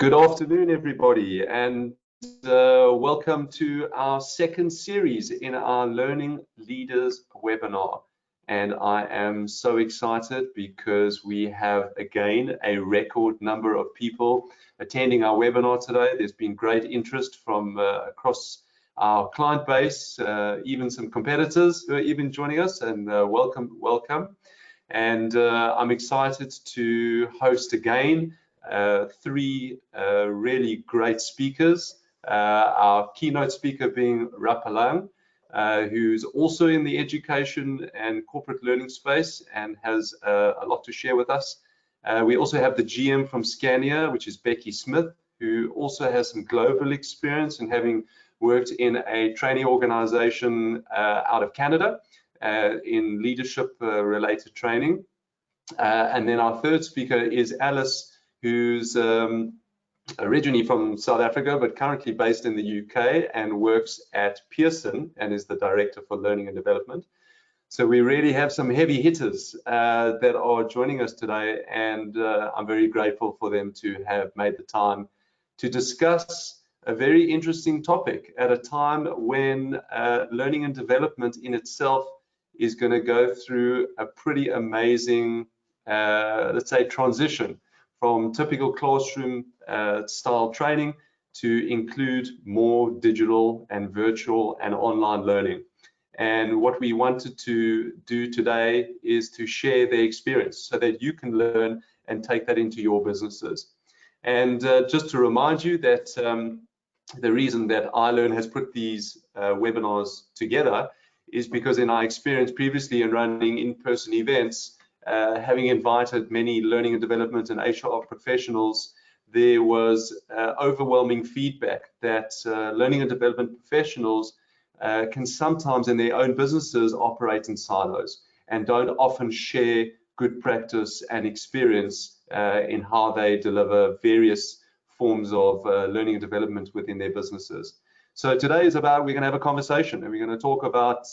Good afternoon, everybody, and welcome to our second series in our Learning Leaders webinar. And I am so excited because we have again a record number of people attending our webinar today. There's been great interest from across our client base, even some competitors who are even joining us, and welcome. And I'm excited to host again three really great speakers. Our keynote speaker being Rapalang, who's also in the education and corporate learning space and has a lot to share with us. We also have the GM from Scania, which is Becky Smith, who also has some global experience in having worked in a training organization out of Canada in leadership related training. And then our third speaker is Alice, who's originally from South Africa, but currently based in the UK and works at Pearson and is the Director for Learning and Development. So we really have some heavy hitters that are joining us today, and I'm very grateful for them to have made the time to discuss a very interesting topic at a time when learning and development in itself is going to go through a pretty amazing, let's say, transition from typical classroom style training to include more digital and virtual and online learning. And what we wanted to do today is to share their experience so that you can learn and take that into your businesses. And just to remind you that the reason that iLearn has put these webinars together is because in our experience previously in running in-person events, having invited many learning and development and HR professionals, there was overwhelming feedback that learning and development professionals can sometimes in their own businesses operate in silos and don't often share good practice and experience in how they deliver various forms of learning and development within their businesses. So today is about, we're going to have a conversation and we're going to talk about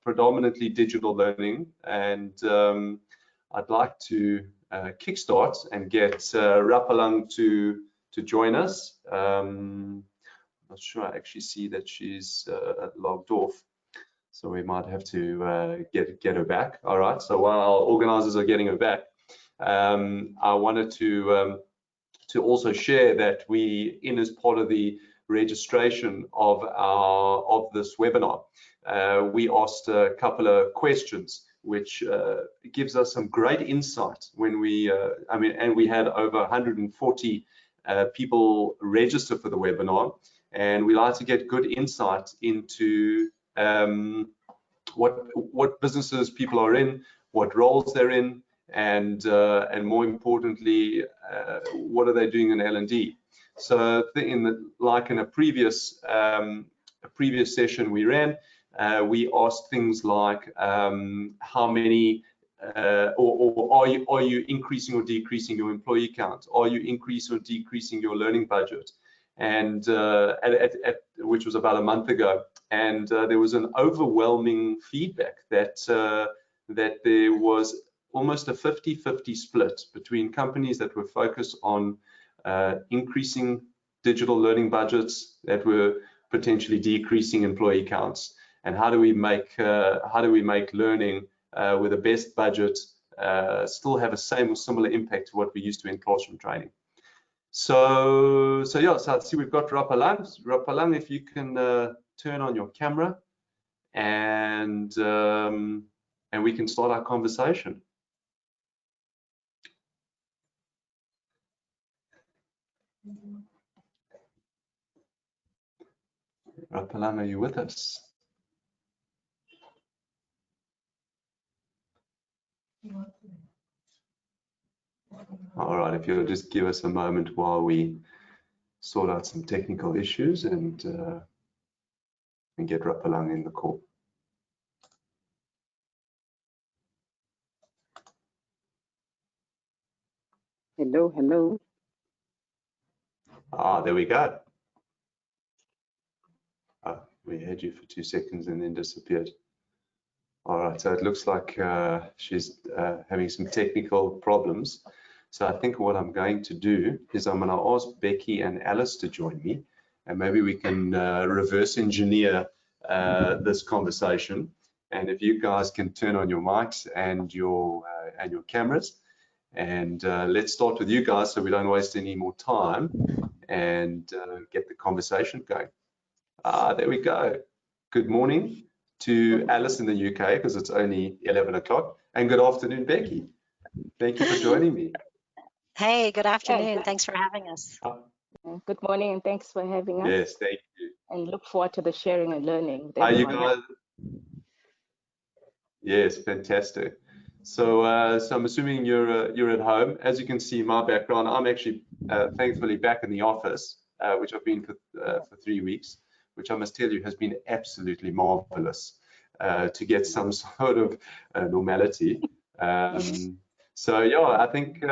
predominantly digital learning, and I'd like to kickstart and get Rapalang to join us. I'm not sure I actually see that she's logged off, so we might have to get her back. All right, so while our organizers are getting her back, I wanted to also share that we, in as part of the registration of this webinar, we asked a couple of questions which gives us some great insight when we and we had over 140 people register for the webinar, and we like to get good insight into what businesses people are in, what roles they're in, and more importantly, what are they doing in L&D. So like in a previous session we ran, we asked things like how many or are you increasing or decreasing your employee count? Are you increasing or decreasing your learning budget? And which was about a month ago, and there was an overwhelming feedback that there was almost a 50-50 split between companies that were focused on increasing digital learning budgets that were potentially decreasing employee counts, and how do we make learning with the best budget still have a same or similar impact to what we used to in classroom training. So yeah, so I see we've got Rapalang. Rapalang, if you can turn on your camera, and we can start our conversation. Rapalang, are you with us? All right, if you'll just give us a moment while we sort out some technical issues and get Rapalang in the call. Hello, hello. Ah, there we go. We had you for 2 seconds and then disappeared. All right, so it looks like she's having some technical problems. So I think what I'm going to do is I'm going to ask Becky and Alice to join me, and maybe we can reverse engineer this conversation. And if you guys can turn on your mics and your cameras, and let's start with you guys so we don't waste any more time and get the conversation going. There we go. Good morning to Alice in the UK, because it's only 11 o'clock, and good afternoon, Becky. Thank you for joining me. Hey, good afternoon. Thanks for having us. Good morning, and thanks for having us. Yes, thank you. And look forward to the sharing and learning with How you everyone. guys? Yes, fantastic. So, I'm assuming you're at home. As you can see, my background, I'm actually thankfully back in the office, which I've been for 3 weeks, which I must tell you has been absolutely marvelous to get some sort of normality. So yeah, I think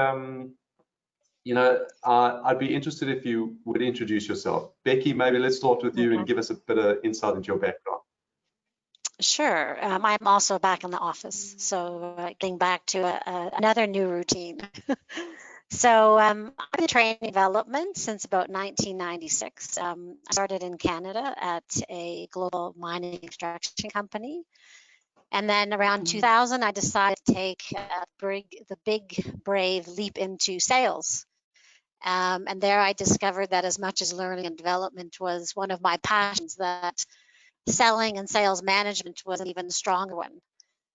I'd be interested if you would introduce yourself. Becky, maybe let's start with you and give us a bit of insight into your background. Sure. I'm also back in the office, so getting back to another new routine. So I've been in training development since about 1996. I started in Canada at a global mining extraction company. And then around 2000, I decided to take the big, brave leap into sales. And there I discovered that as much as learning and development was one of my passions, that selling and sales management was an even stronger one.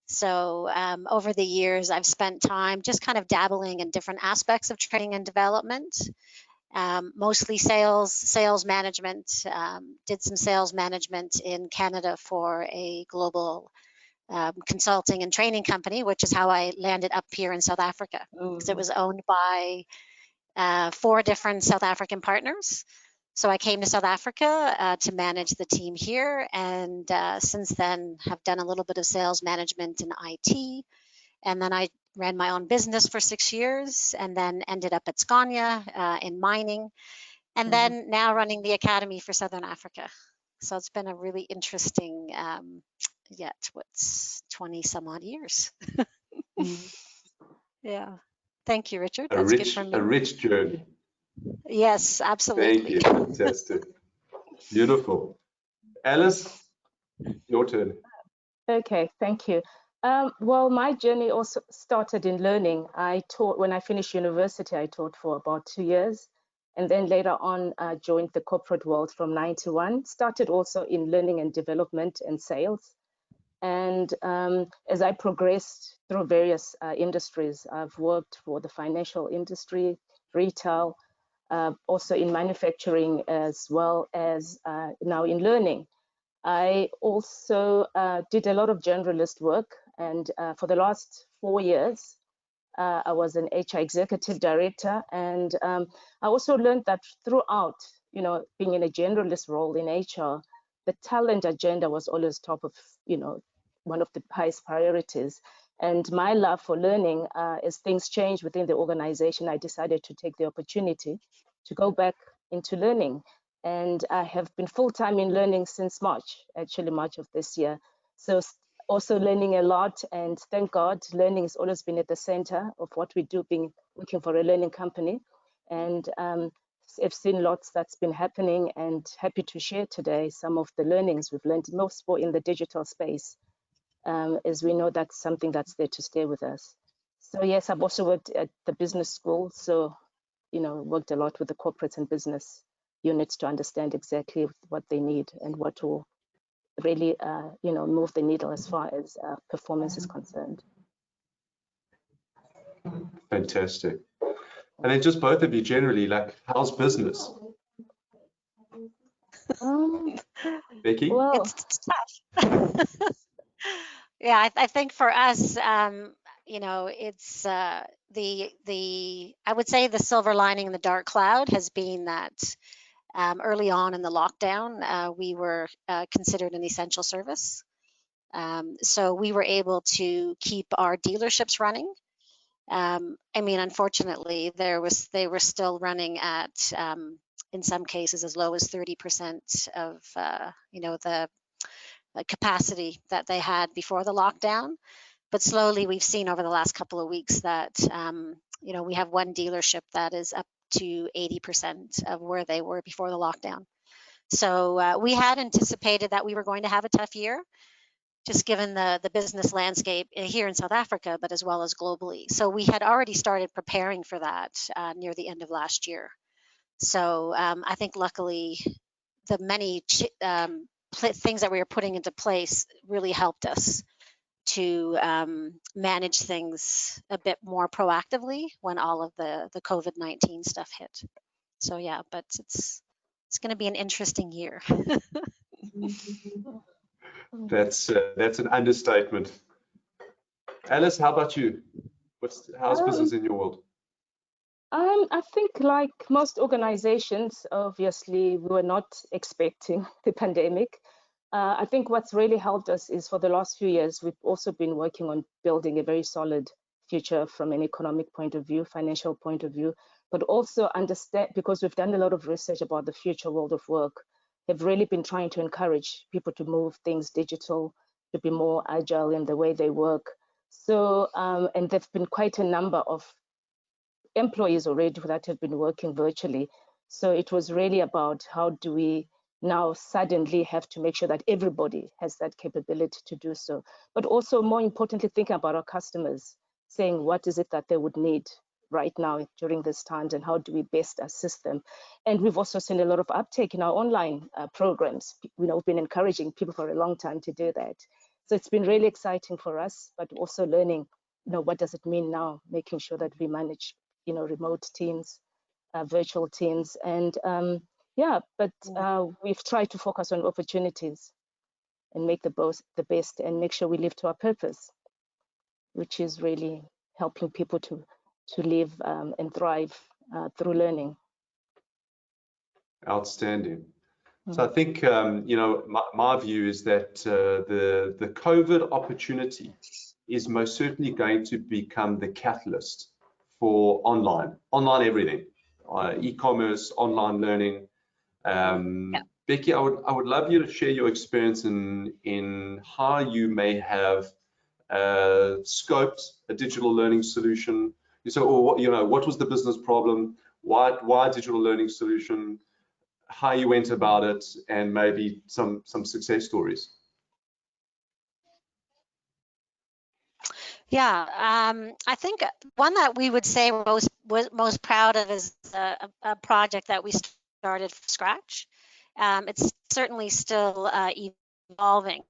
So over the years, I've spent time just kind of dabbling in different aspects of training and development, mostly sales management, did some sales management in Canada for a global consulting and training company, which is how I landed up here in South Africa, because it was owned by 4 different South African partners. So I came to South Africa to manage the team here, and since then have done a little bit of sales management in IT, and then I ran my own business for 6 years, and then ended up at Scania in mining, and then now running the Academy for Southern Africa. So it's been a really interesting, 20 some odd years. Yeah. Thank you, Richard. That's good for me. A rich journey. Yes, absolutely. Thank you. Fantastic. Beautiful. Alice, your turn. Okay, thank you. Well, my journey also started in learning. I taught when I finished university. I taught for about 2 years, and then later on joined the corporate world from 91. Started also in learning and development and sales. And as I progressed through various industries, I've worked for the financial industry, retail, also in manufacturing, as well as now in learning. I also did a lot of generalist work, and for the last 4 years, I was an HR executive director, and I also learned that throughout, being in a generalist role in HR, the talent agenda was always top of, one of the highest priorities. And my love for learning, as things changed within the organization, I decided to take the opportunity to go back into learning. And I have been full-time in learning since March of this year. So also learning a lot, and thank God, learning has always been at the center of what we do, working for a learning company. And I've seen lots that's been happening, and happy to share today some of the learnings we've learned, most in the digital space, as we know that's something that's there to stay with us. So yes, I've also worked at the business school, so worked a lot with the corporates and business units to understand exactly what they need and what will really move the needle as far as performance is concerned. Fantastic. And then just both of you generally, like, how's business? Becky? Well, it's tough. Yeah, I think for us, it's I would say the silver lining in the dark cloud has been that early on in the lockdown, we were considered an essential service. So we were able to keep our dealerships running. Unfortunately, they were still running at, in some cases, as low as 30% of, the capacity that they had before the lockdown. But slowly, we've seen over the last couple of weeks that we have one dealership that is up to 80% of where they were before the lockdown. So we had anticipated that we were going to have a tough year, just given the business landscape here in South Africa, but as well as globally. So we had already started preparing for that near the end of last year. So I think luckily the many things that we were putting into place really helped us to manage things a bit more proactively when all of the COVID-19 stuff hit. So yeah, but it's going to be an interesting year. That's an understatement. Alice, how about you? How's business in your world? I think like most organizations, obviously, we were not expecting the pandemic. I think what's really helped us is for the last few years, we've also been working on building a very solid future from an economic point of view, financial point of view, but also understand, because we've done a lot of research about the future world of work, have really been trying to encourage people to move things digital, to be more agile in the way they work. So, and there've been quite a number of employees already that have been working virtually. So it was really about how do we now suddenly have to make sure that everybody has that capability to do so. But also more importantly, thinking about our customers, saying what is it that they would need right now during these times and how do we best assist them. And we've also seen a lot of uptake in our online programs. We've been encouraging people for a long time to do that. So it's been really exciting for us, but also learning, what does it mean now, making sure that we manage remote teams, virtual teams. And we've tried to focus on opportunities and make the best and make sure we live to our purpose, which is really helping people to live and thrive through learning. Outstanding. So I think, my view is that the COVID opportunity is most certainly going to become the catalyst for online everything, e-commerce, online learning. Becky, I would love you to share your experience in how you may have scoped a digital learning solution. So, what was the business problem? Why digital learning solution? How you went about it, and maybe some success stories. Yeah, I think one that we would say we're most proud of is a project that we started from scratch. It's certainly still evolving.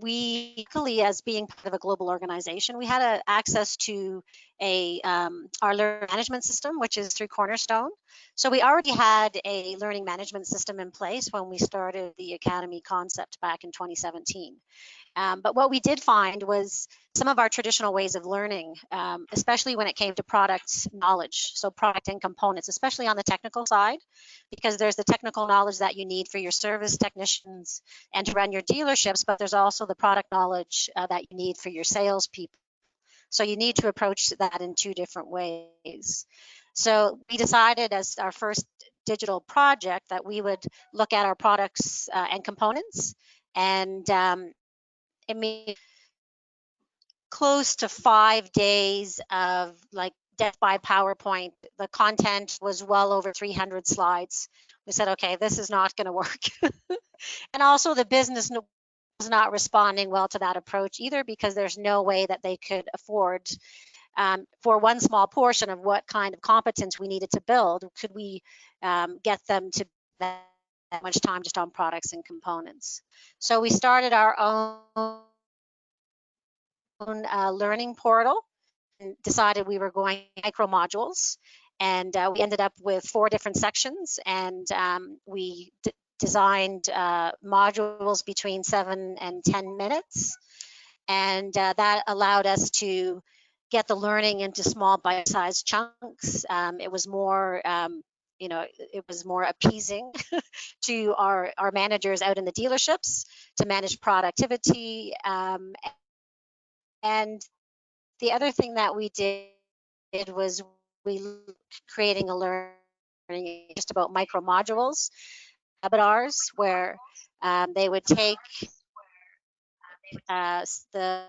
We, luckily, as being part of a global organization, we had access to our learning management system, which is through Cornerstone. So we already had a learning management system in place when we started the Academy concept back in 2017. But what we did find was some of our traditional ways of learning, especially when it came to product knowledge, so product and components, especially on the technical side, because there's the technical knowledge that you need for your service technicians and to run your dealerships, but there's also the product knowledge that you need for your salespeople. So you need to approach that in two different ways. So we decided as our first digital project that we would look at our products and components, and it made close to 5 days of like death by PowerPoint. The content was well over 300 slides. We said, okay, this is not going to work. And also the business was not responding well to that approach either, because there's no way that they could afford for one small portion of what kind of competence we needed to build, could we get them to that much time just on products and components. So we started our own learning portal and decided we were going micro modules, and we ended up with 4 different sections, and we designed modules between 7 and 10 minutes, and that allowed us to get the learning into small bite-sized chunks. It was more it was more appeasing to our managers out in the dealerships to manage productivity. And the other thing that we did was we creating a learning just about micro modules, webinars, where they would take the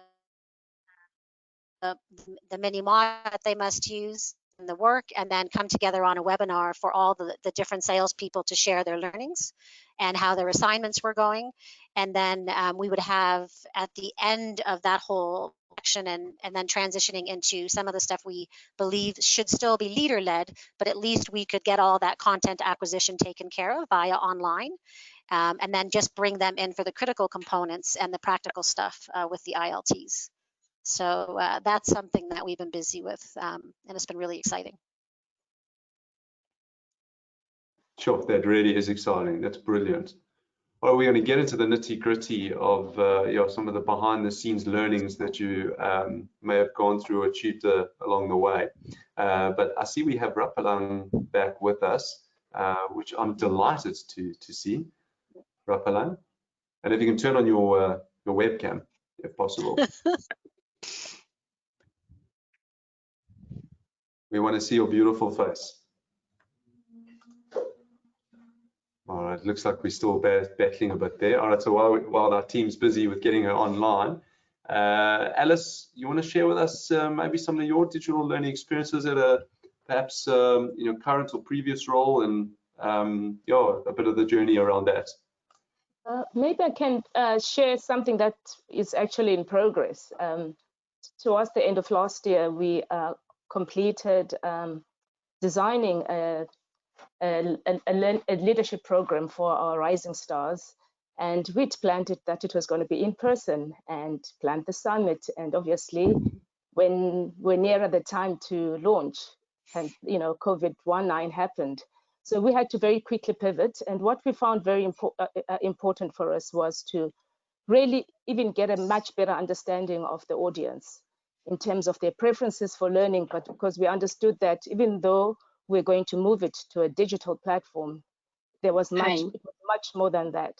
the mini module that they must use in the work, and then come together on a webinar for all the different salespeople to share their learnings and how their assignments were going. And then we would have at the end of that whole section and then transitioning into some of the stuff we believe should still be leader-led, but at least we could get all that content acquisition taken care of via online. And then just bring them in for the critical components and the practical stuff with the ILTs. So that's something that we've been busy with, and it's been really exciting. Sure, that really is exciting. That's brilliant. Well, we're going to get into the nitty-gritty of some of the behind-the-scenes learnings that you may have gone through or achieved along the way. But I see we have Rapalang back with us, which I'm delighted to see. Rapalang, and if you can turn on your webcam, if possible. We want to see your beautiful face. All right, looks like we're still battling a bit there. All right, so while our team's busy with getting her online, Alice, you want to share with us maybe some of your digital learning experiences at a perhaps current or previous role, and a bit of the journey around that. Maybe I can share something that is actually in progress. Towards the end of last year, we completed designing a leadership program for our rising stars, and we'd planned it that it was going to be in person and planned the summit. And obviously, when we're nearer the time to launch, and COVID-19 happened. So we had to very quickly pivot. And what we found very important for us was to really even get a much better understanding of the audience in terms of their preferences for learning, but because we understood that even though we're going to move it to a digital platform, there was much more than that.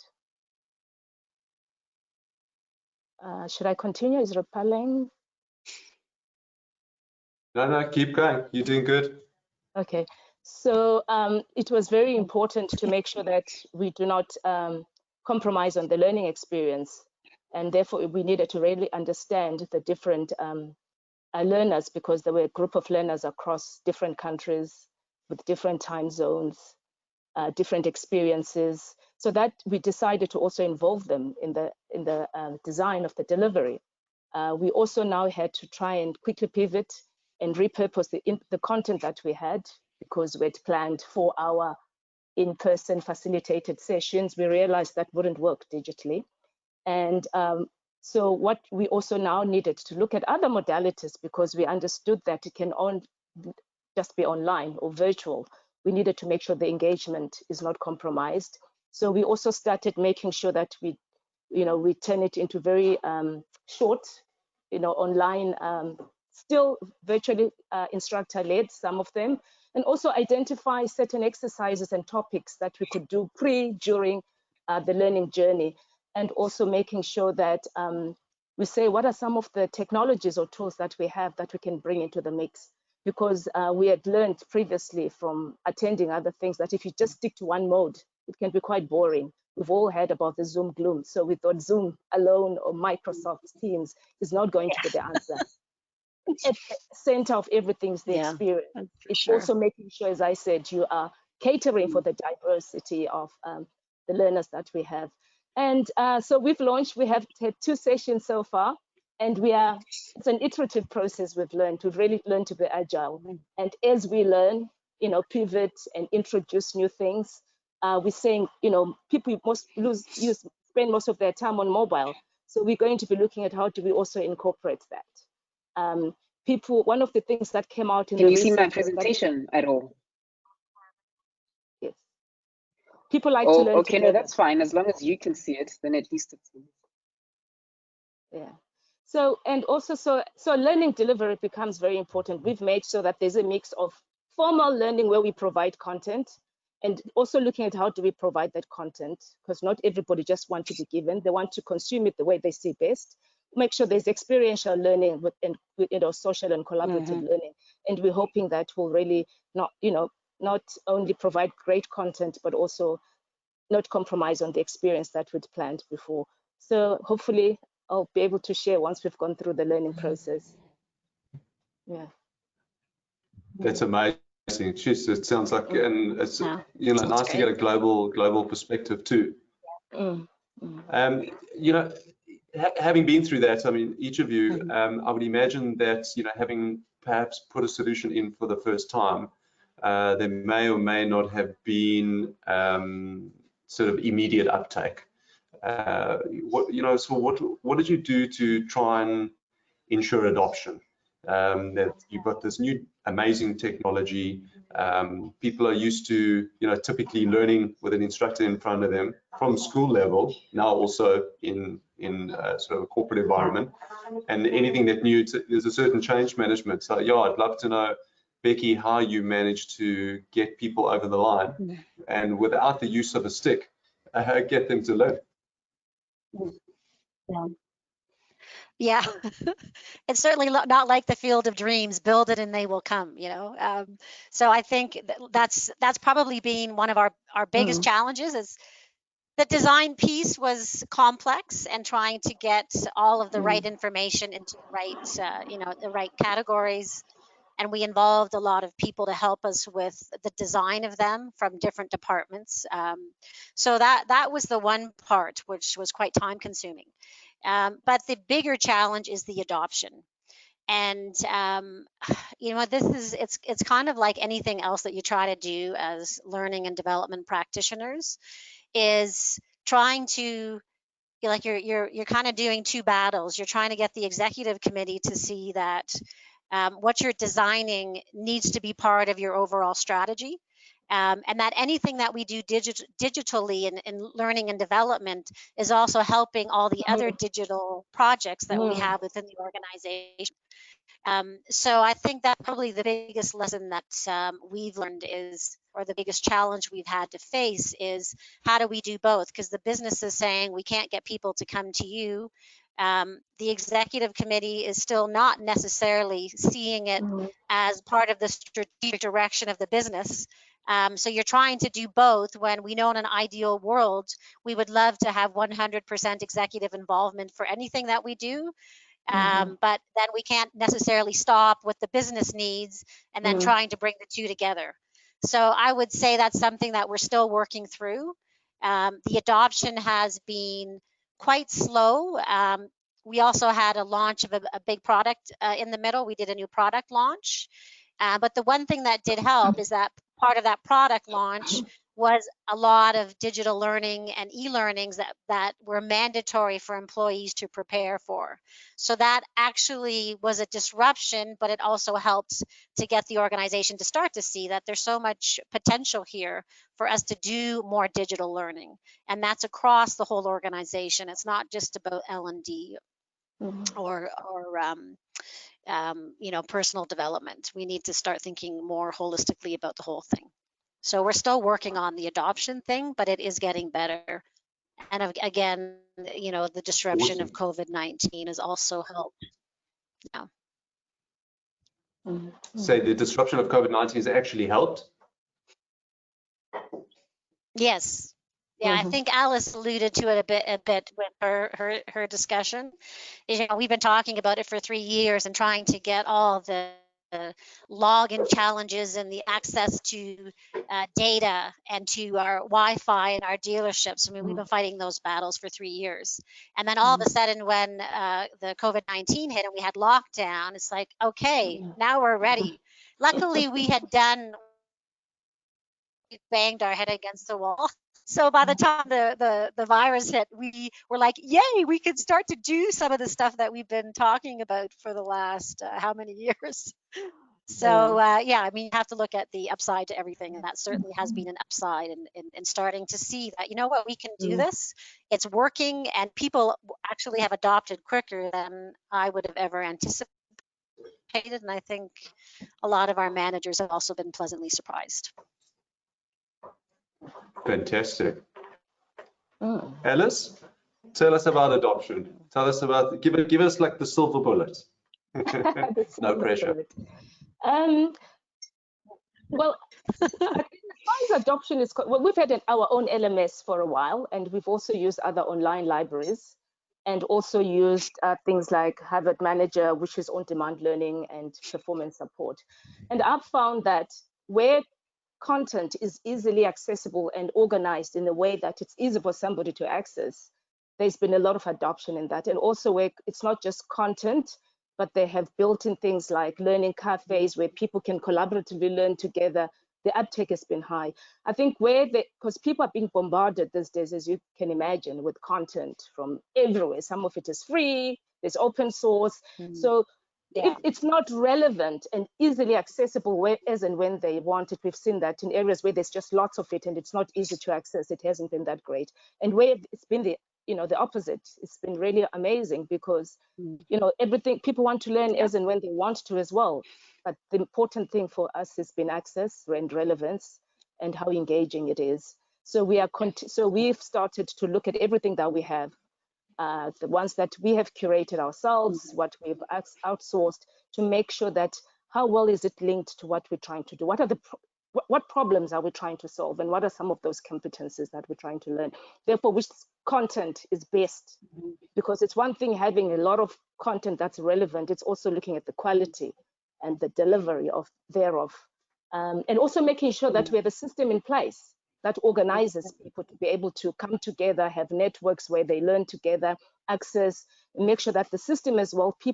Should I continue? Is Rapalang? No, keep going. You're doing good. Okay, so it was very important to make sure that we do not compromise on the learning experience, and therefore we needed to really understand the different learners, because there were a group of learners across different countries with different time zones, different experiences, so that we decided to also involve them in the design of the delivery. We also now had to try and quickly pivot and repurpose the content that we had, because we had planned 4-hour in-person facilitated sessions. We realized that wouldn't work digitally. And so what we also now needed to look at other modalities, because we understood that it can just be online or virtual. We needed to make sure the engagement is not compromised. So we also started making sure that we turn it into very short, online, still virtually instructor-led, some of them, and also identify certain exercises and topics that we could do during the learning journey, and also making sure that we say what are some of the technologies or tools that we have that we can bring into the mix, because we had learned previously from attending other things that if you just stick to one mode, it can be quite boring. We've all heard about the Zoom gloom. So we thought Zoom alone or Microsoft Teams is not going to be the answer. At the center of everything is the experience. It's also making sure, as I said, you are catering for the diversity of the learners that we have. And so we have had 2 sessions so far, and it's an iterative process. We've really learned to be agile. And as we learn, pivot and introduce new things, we're saying, people spend most of their time on mobile. So we're going to be looking at how do we also incorporate that. One of the things that came out in the research. Can you see my presentation at all? Yes. People like to learn okay, together. no, that's fine. As long as you can see it, then at least it's. Yeah. So, and also, so learning delivery becomes very important. We've made sure that there's a mix of formal learning where we provide content, and also looking at how do we provide that content, because not everybody just wants to be given. They want to consume it the way they see best. Make sure there's experiential learning and social and collaborative learning. And we're hoping that will really not only provide great content, but also not compromise on the experience that we'd planned before. So hopefully I'll be able to share once we've gone through the learning process. Yeah. That's amazing. Jeez, it sounds like, and it's Yeah, nice to get a global perspective too. Mm. Mm. You know, having been through that, I mean, each of you, Mm-hmm. I would imagine that having perhaps put a solution in for the first time, there may or may not have been sort of immediate uptake. So what did you do to try and ensure adoption? That you've got this new amazing technology. People are used to, typically learning with an instructor in front of them from school level, now also in sort of a corporate environment. And anything that new, there's a certain change management. So yeah, I'd love to know, Becky, how you managed to get people over the line and without the use of a stick, get them to learn. Yeah. Yeah, it's certainly not like the field of dreams, build it and they will come, So I think that's probably been one of our biggest challenges is the design piece was complex and trying to get all of the right information into the right, the right categories. And we involved a lot of people to help us with the design of them from different departments. So that was the one part which was quite time consuming. But the bigger challenge is the adoption. And it's kind of like anything else that you try to do as learning and development practitioners is trying to you're kind of doing two battles. You're trying to get the executive committee to see that what you're designing needs to be part of your overall strategy. And that anything that we do digitally in learning and development is also helping all the other digital projects that we have within the organization. So I think that probably the biggest lesson that we've learned is, or the biggest challenge we've had to face is, how do we do both? Because the business is saying we can't get people to come to you. The executive committee is still not necessarily seeing it as part of the strategic direction of the business. So you're trying to do both when we know in an ideal world, we would love to have 100% executive involvement for anything that we do. But then we can't necessarily stop what the business needs and then trying to bring the two together. So I would say that's something that we're still working through. The adoption has been quite slow. We also had a launch of a big product in the middle. We did a new product launch. But the one thing that did help is that part of that product launch was a lot of digital learning and e-learnings that were mandatory for employees to prepare for. So that actually was a disruption, but it also helped to get the organization to start to see that there's so much potential here for us to do more digital learning. And that's across the whole organization. It's not just about L&D or personal development. We need to start thinking more holistically about the whole thing. So we're still working on the adoption thing, but it is getting better. And again, the disruption of COVID-19 has also helped. Yeah. Say the disruption of COVID-19 has actually helped? Yes. Yeah, I think Alice alluded to it a bit with her discussion. We've been talking about it for 3 years and trying to get all the login challenges and the access to data and to our Wi-Fi and our dealerships. I mean, we've been fighting those battles for 3 years. And then all of a sudden when the COVID-19 hit and we had lockdown, it's like, okay, now we're ready. Luckily, we had banged our head against the wall. So by the time the virus hit, we were like, yay, we could start to do some of the stuff that we've been talking about for the last how many years. So yeah, I mean, you have to look at the upside to everything, and that certainly has been an upside in starting to see that, what, we can do this. It's working, and people actually have adopted quicker than I would have ever anticipated. And I think a lot of our managers have also been pleasantly surprised. Fantastic. Alice, tell us about adoption. Tell us about, give us like the silver bullet. No pressure. Well, I think as far as adoption is, we've had our own LMS for a while, and we've also used other online libraries. and also used things like Harvard Manager, which is on-demand learning and performance support. And I've found that where content is easily accessible and organized in a way that it's easy for somebody to access, there's been a lot of adoption in that. And also where it's not just content, but they have built in things like learning cafes where people can collaboratively learn together. The uptake has been high. I think because people are being bombarded these days, as you can imagine, with content from everywhere. Some of it is free, there's open source. So it's not relevant and easily accessible where, as and when they want it. We've seen that in areas where there's just lots of it and it's not easy to access, it hasn't been that great. And where it's been the opposite, it's been really amazing because everything, people want to learn as and when they want to as well. But the important thing for us has been access and relevance and how engaging it is. So we've started to look at everything that we have, the ones that we have curated ourselves, what we've outsourced, to make sure that how well is it linked to what we're trying to do? What are what problems are we trying to solve? And what are some of those competencies that we're trying to learn? Therefore, which content is best? Because it's one thing having a lot of content that's relevant, it's also looking at the quality and the delivery thereof. And also making sure that we have a system in place that organizes people to be able to come together, have networks where they learn together, access, and make sure that the system as well, we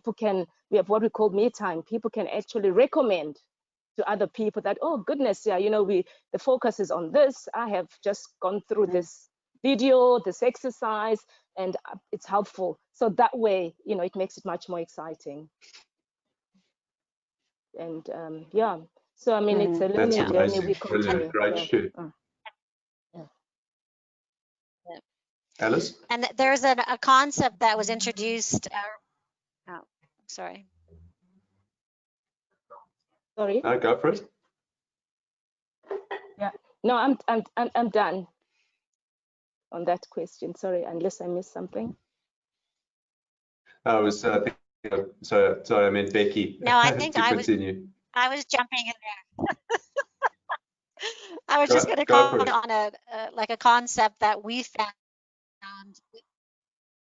have what we call me time. People can actually recommend to other people that, oh goodness, yeah, the focus is on this. I have just gone through this video, this exercise, and it's helpful. So that way, it makes it much more exciting. And yeah, so I mean, it's a learning journey. We continue. Great too. Alice? And there's a concept that was introduced. Sorry. Sorry. No, go for it. Yeah. No, I'm done on that question. Sorry, unless I missed something. I was sorry, I meant Becky. No, I think I was jumping in there. I was just going to comment on a concept that we found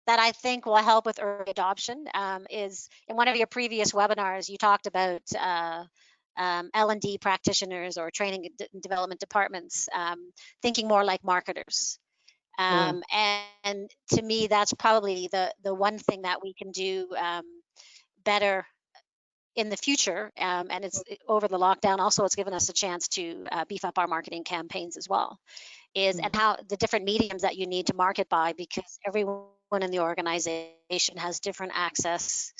that I think will help with early adoption. Is in one of your previous webinars, you talked about L&D practitioners or training and development departments thinking more like marketers. And to me, that's probably the one thing that we can do better in the future. And it's over the lockdown. Also, it's given us a chance to beef up our marketing campaigns as well. And how the different mediums that you need to market by, because everyone in the organization has different access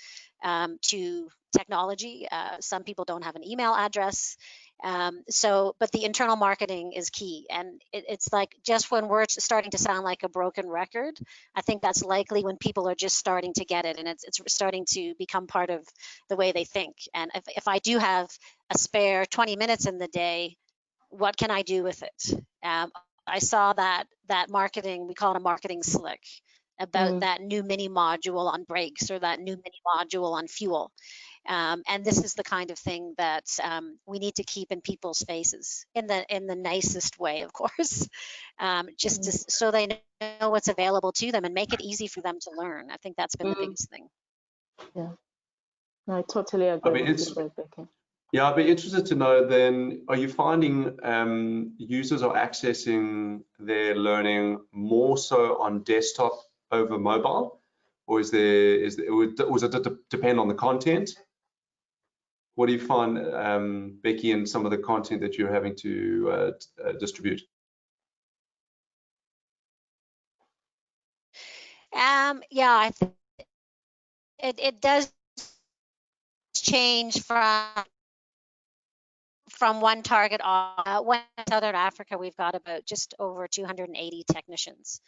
to technology. Some people don't have an email address. But the internal marketing is key. And it's like just when we're starting to sound like a broken record, I think that's likely when people are just starting to get it and it's starting to become part of the way they think. And if I do have a spare 20 minutes in the day, what can I do with it? I saw that marketing, we call it a marketing slick, about that new mini module on brakes or that new mini module on fuel. And this is the kind of thing that we need to keep in people's faces in the nicest way, of course, so they know what's available to them and make it easy for them to learn. I think that's been the biggest thing. Yeah, I totally agree with you, Becky. Yeah, I'd be interested to know then, are you finding users are accessing their learning more so on desktop over mobile, or does it depend on the content? What do you find, Becky, in some of the content that you're having to distribute? Yeah, I think it does change from one target. When in Southern Africa, we've got about just over 280 technicians.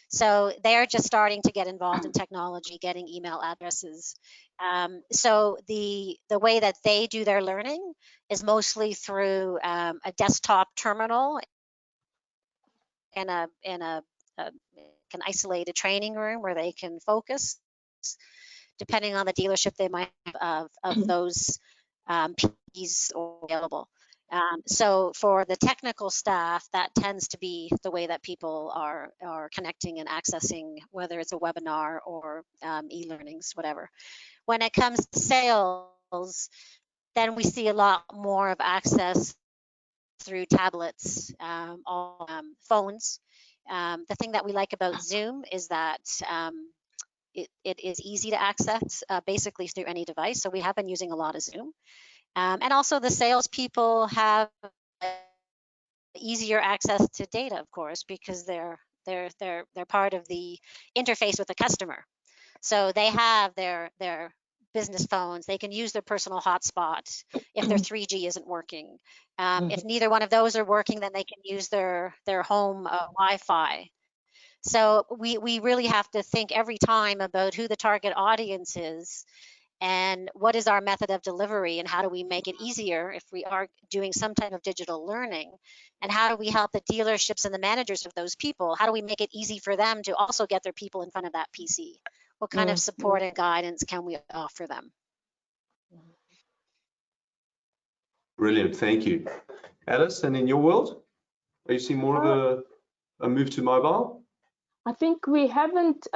So they're just starting to get involved in technology, getting email addresses. So the way that they do their learning is mostly through a desktop terminal in an isolated training room where they can focus. Depending on the dealership, they might have of those PCs available. So for the technical staff, that tends to be the way that people are connecting and accessing, whether it's a webinar or e-learnings, whatever. When it comes to sales, then we see a lot more of access through tablets, phones. The thing that we like about Zoom is that it is easy to access basically through any device. So we have been using a lot of Zoom. And also the salespeople have easier access to data, of course, because they're part of the interface with the customer. So they have their business phones. They can use their personal hotspot if their 3G isn't working. If neither one of those are working, then they can use their home Wi-Fi. So we really have to think every time about who the target audience is and what is our method of delivery and how do we make it easier if we are doing some type of digital learning, and how do we help the dealerships and the managers of those people? How do we make it easy for them to also get their people in front of that PC? What kind of support and guidance can we offer them? Brilliant, thank you. Alice, and in your world, are you seeing more of a move to mobile? I think we haven't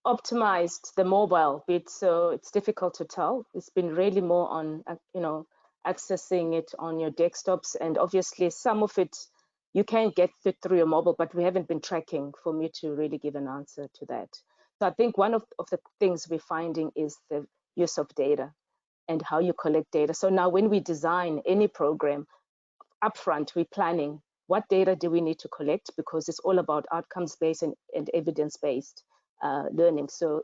optimized the mobile bit, so it's difficult to tell. It's been really more on, accessing it on your desktops, and obviously some of it you can get through your mobile, but we haven't been tracking for me to really give an answer to that. So I think one of the things we're finding is the use of data and how you collect data. So now when we design any program, upfront, we're planning what data do we need to collect, because it's all about outcomes-based and evidence-based learning. So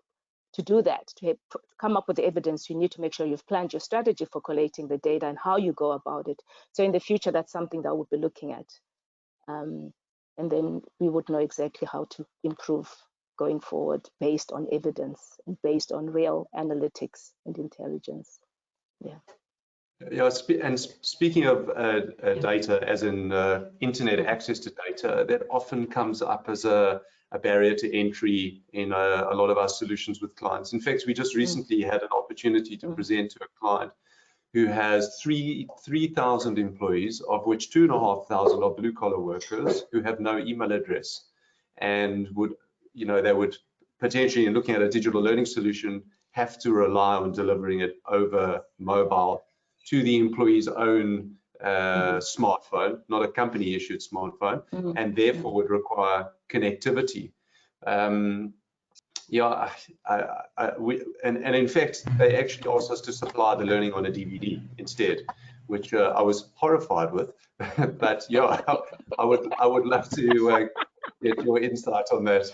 to do that, to come up with the evidence, you need to make sure you've planned your strategy for collating the data and how you go about it. So in the future, that's something that we'll be looking at. And then we would know exactly how to improve going forward based on evidence and based on real analytics and intelligence. Yeah. Yeah, and speaking of data, as in internet access to data, that often comes up as a barrier to entry in a lot of our solutions with clients. In fact, we just recently had an opportunity to present to a client who has 3,000 employees, of which 2,500 are blue-collar workers who have no email address, and would, they would potentially, in looking at a digital learning solution, have to rely on delivering it over mobile to the employee's own smartphone, not a company issued smartphone, and therefore would require connectivity. And in fact, they actually asked us to supply the learning on a DVD instead, which I was horrified with. But yeah, I would love to get your insight on that.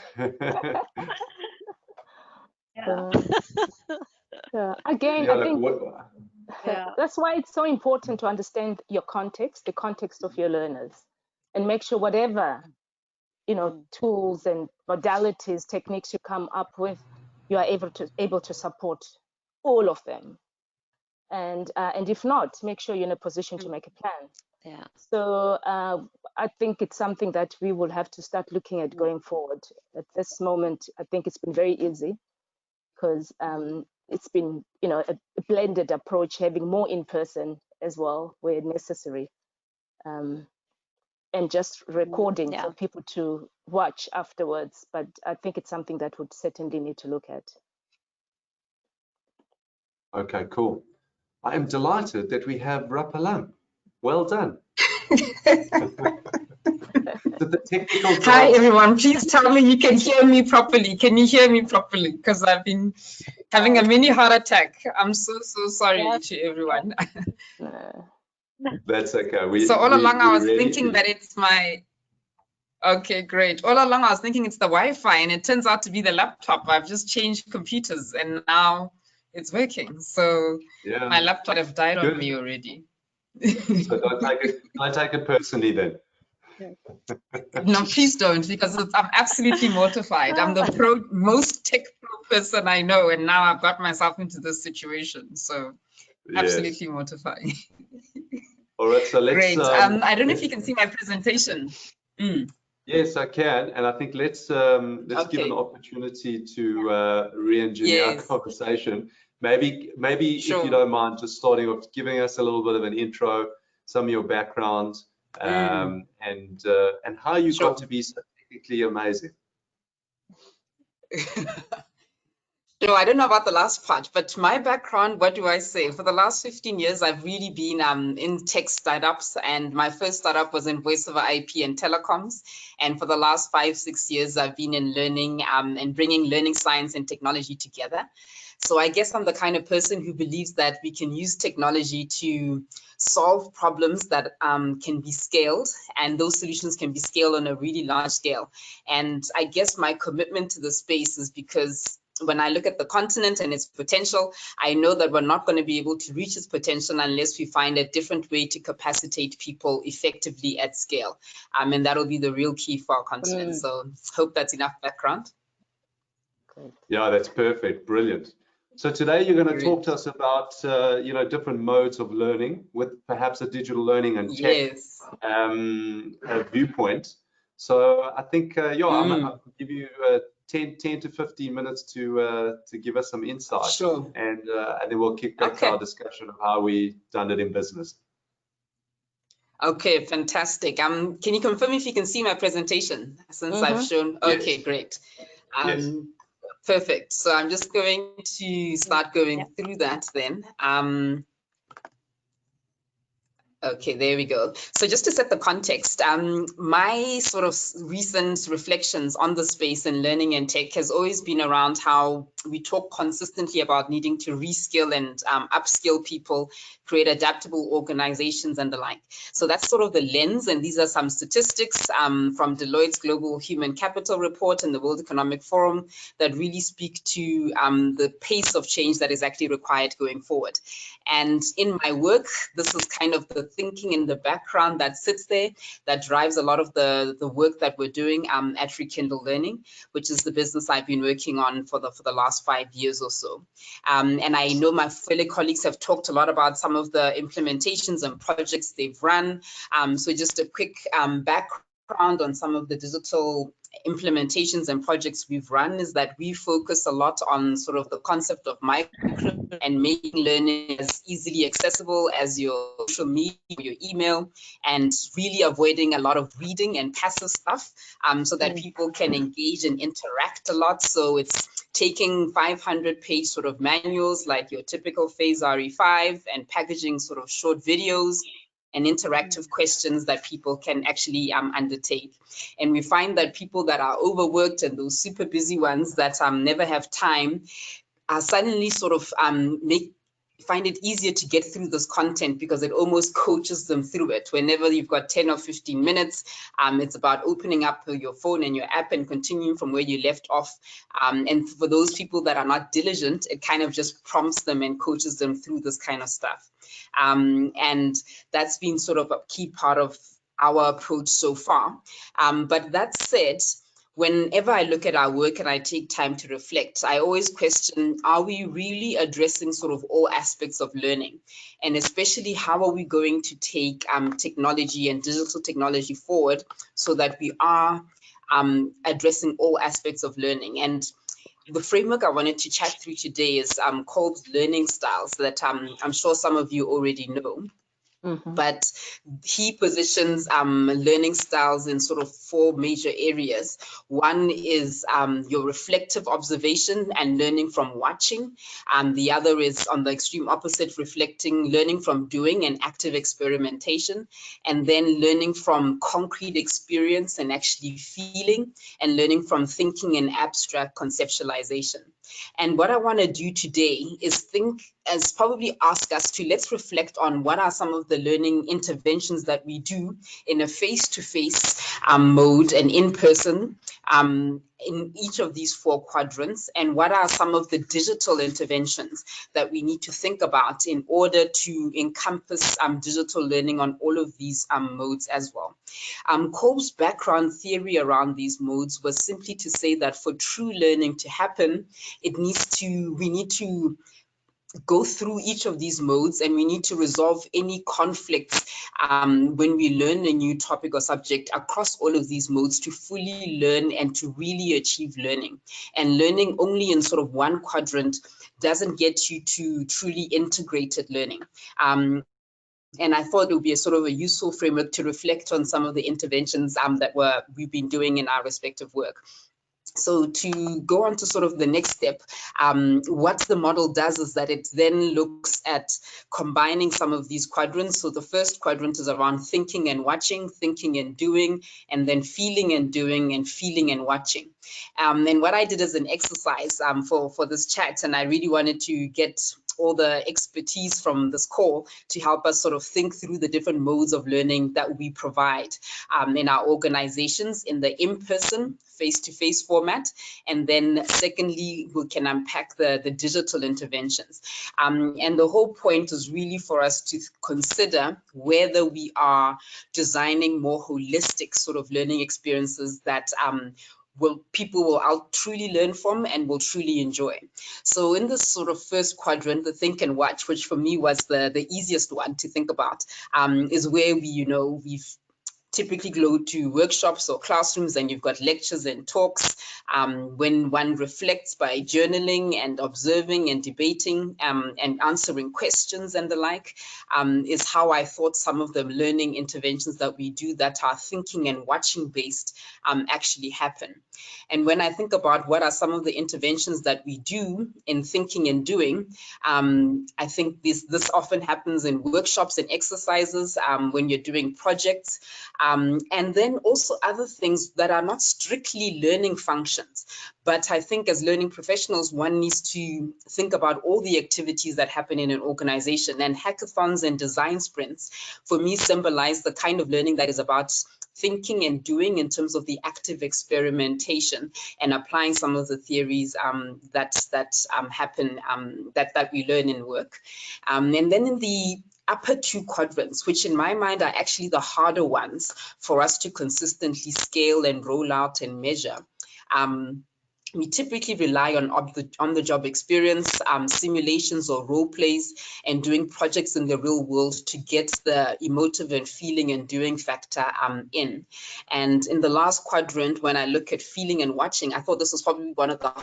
Again, I think that's why it's so important to understand your context, the context of your learners, and make sure whatever tools and modalities, techniques you come up with, you are able to support all of them. And if not, make sure you're in a position to make a plan. Yeah. So I think it's something that we will have to start looking at going forward. At this moment, I think it's been very easy because it's been, a blended approach, having more in person as well where necessary, and just recording for people to watch afterwards. But I think it's something that would certainly need to look at. Okay, cool. I am delighted that we have Rapalam. Well done. Hi everyone, please tell me you can hear me properly. Can you hear me properly? Because I've been having a mini heart attack. I'm so sorry to everyone. That's okay. So all along I was thinking that it's my, okay, great. All along I was thinking it's the Wi-Fi, and it turns out to be the laptop. I've just changed computers and now it's working. So my laptop have died on me already. So don't take it personally then. No, please don't, because I'm absolutely mortified. I'm the most tech pro person I know, and now I've got myself into this situation. So absolutely mortifying. All right, so let's. Great. I don't know if you can see my presentation. Yes, I can, and I think let's give an opportunity to re-engineer our conversation. Maybe if you don't mind, just starting off, giving us a little bit of an intro, some of your background, and how you Sure. got to be so technically amazing. No, I don't know about the last part, but my background, what do I say? For the last 15 years, I've really been in tech startups, and my first startup was in voice over IP and telecoms. And for the last 5-6 years, I've been in learning and bringing learning science and technology together. So I guess I'm the kind of person who believes that we can use technology to solve problems that can be scaled, and those solutions can be scaled on a really large scale. And I guess my commitment to the space is because when I look at the continent and its potential, I know that we're not going to be able to reach its potential unless we find a different way to capacitate people effectively at scale. And that'll be the real key for our continent. So hope that's enough background. Great. Yeah, that's perfect. Brilliant. So today you're going to talk to us about, different modes of learning with perhaps a digital learning and tech viewpoint. So I think, I'll give you 10 to 15 minutes to give us some insight. Sure. And then we'll kick back to our discussion of how we done it in business. Okay, fantastic. Can you confirm if you can see my presentation since I've shown? Okay, Yes. Great. Yes. Perfect. So I'm just going to start going through that then. Okay, there we go. So just to set the context, my sort of recent reflections on the space in learning and tech has always been around how we talk consistently about needing to reskill and upskill people, create adaptable organizations and the like. So that's sort of the lens, and these are some statistics from Deloitte's Global Human Capital Report and the World Economic Forum that really speak to the pace of change that is actually required going forward. And in my work, this is kind of the thinking in the background that sits there that drives a lot of the work that we're doing at Rekindle Learning, which is the business I've been working on for the last 5 years or so. And I know my fellow colleagues have talked a lot about some of the implementations and projects they've run. So just a quick background on some of the digital implementations and projects we've run is that we focus a lot on sort of the concept of micro and making learning as easily accessible as your social media, your email, and really avoiding a lot of reading and passive stuff so that people can engage and interact a lot. So it's taking 500-page sort of manuals like your typical Phase RE5 and packaging sort of short videos and interactive questions that people can actually undertake. And we find that people that are overworked and those super busy ones that never have time suddenly sort of find it easier to get through this content because it almost coaches them through it. Whenever you've got 10 or 15 minutes, it's about opening up your phone and your app and continuing from where you left off. And for those people that are not diligent, it kind of just prompts them and coaches them through this kind of stuff. And that's been sort of a key part of our approach so far. But that said, whenever I look at our work and I take time to reflect, I always question, are we really addressing sort of all aspects of learning? And especially, how are we going to take technology and digital technology forward so that we are addressing all aspects of learning? And the framework I wanted to chat through today is called learning styles that I'm sure some of you already know. But he positions learning styles in sort of 4 major areas. One is your reflective observation and learning from watching. The other is on the extreme opposite, learning from doing and active experimentation. And then learning from concrete experience and actually feeling, and learning from thinking and abstract conceptualization. And what I want to do today is probably ask us to let's reflect on what are some of the learning interventions that we do in a face-to-face mode and in person in each of these 4 quadrants, and what are some of the digital interventions that we need to think about in order to encompass digital learning on all of these modes as well. Kolb's background theory around these modes was simply to say that for true learning to happen, we need to go through each of these modes, and we need to resolve any conflicts when we learn a new topic or subject across all of these modes to fully learn and to really achieve learning. And learning only in sort of one quadrant doesn't get you to truly integrated learning. And I thought it would be a sort of a useful framework to reflect on some of the interventions that we've been doing in our respective work. So to go on to sort of the next step, what the model does is that it then looks at combining some of these quadrants. So the first quadrant is around thinking and watching, thinking and doing, and then feeling and doing, and feeling and watching. And what I did as an exercise for this chat, and I really wanted to get all the expertise from this call to help us sort of think through the different modes of learning that we provide in our organizations in the in-person, face-to-face format. And then secondly, we can unpack the digital interventions. And the whole point is really for us to consider whether we are designing more holistic sort of learning experiences that people will truly learn from and will truly enjoy. So in this sort of first quadrant, the think and watch, which for me was the easiest one to think about, is where we've typically go to workshops or classrooms and you've got lectures and talks. When one reflects by journaling and observing and debating and answering questions and the like, is how I thought some of the learning interventions that we do that are thinking and watching based actually happen. And when I think about what are some of the interventions that we do in thinking and doing, I think this often happens in workshops and exercises when you're doing projects. And then also other things that are not strictly learning functions. But I think as learning professionals, one needs to think about all the activities that happen in an organization, and hackathons and design sprints for me symbolize the kind of learning that is about thinking and doing in terms of the active experimentation and applying some of the theories that happen, that we learn in work. And then in the upper two quadrants, which in my mind are actually the harder ones for us to consistently scale and roll out and measure. We typically rely on the job experience, simulations or role plays, and doing projects in the real world to get the emotive and feeling and doing factor in. And in the last quadrant, when I look at feeling and watching, I thought this was probably one of the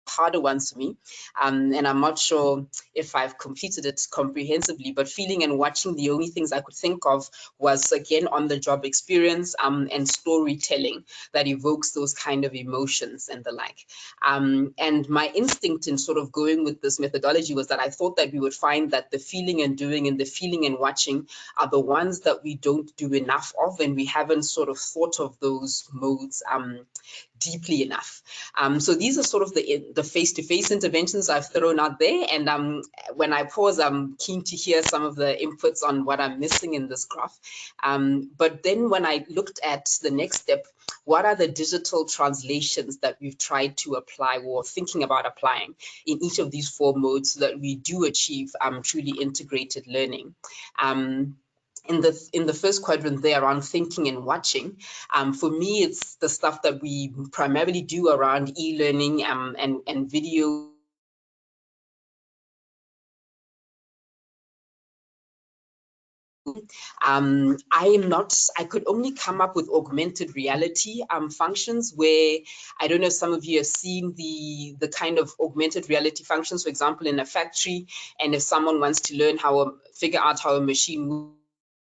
harder ones for me, and I'm not sure if I've completed it comprehensively, but feeling and watching, the only things I could think of was again on the job experience and storytelling that evokes those kind of emotions and the like. And my instinct in sort of going with this methodology was that I thought that we would find that the feeling and doing and the feeling and watching are the ones that we don't do enough of, and we haven't sort of thought of those modes deeply enough. So these are sort of the face-to-face interventions I've thrown out there. And when I pause, I'm keen to hear some of the inputs on what I'm missing in this graph. But then when I looked at the next step, what are the digital translations that we've tried to apply or thinking about applying in each of these four modes so that we do achieve truly integrated learning? In the first quadrant there around thinking and watching, for me, it's the stuff that we primarily do around e-learning and video. I could only come up with augmented reality functions where, I don't know if some of you have seen the kind of augmented reality functions, for example, in a factory, and if someone wants to learn figure out how a machine moves,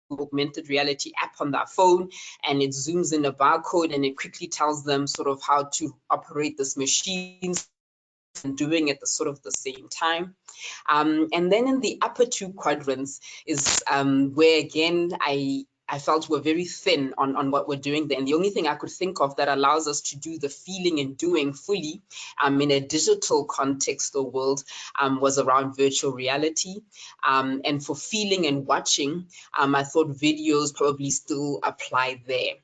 augmented reality app on their phone, and it zooms in a barcode and it quickly tells them sort of how to operate this machine and doing it at sort of the same time. And then in the upper two quadrants is where again I felt we're very thin on what we're doing there. And the only thing I could think of that allows us to do the feeling and doing fully in a digital context or world was around virtual reality. And for feeling and watching, I thought videos probably still apply there.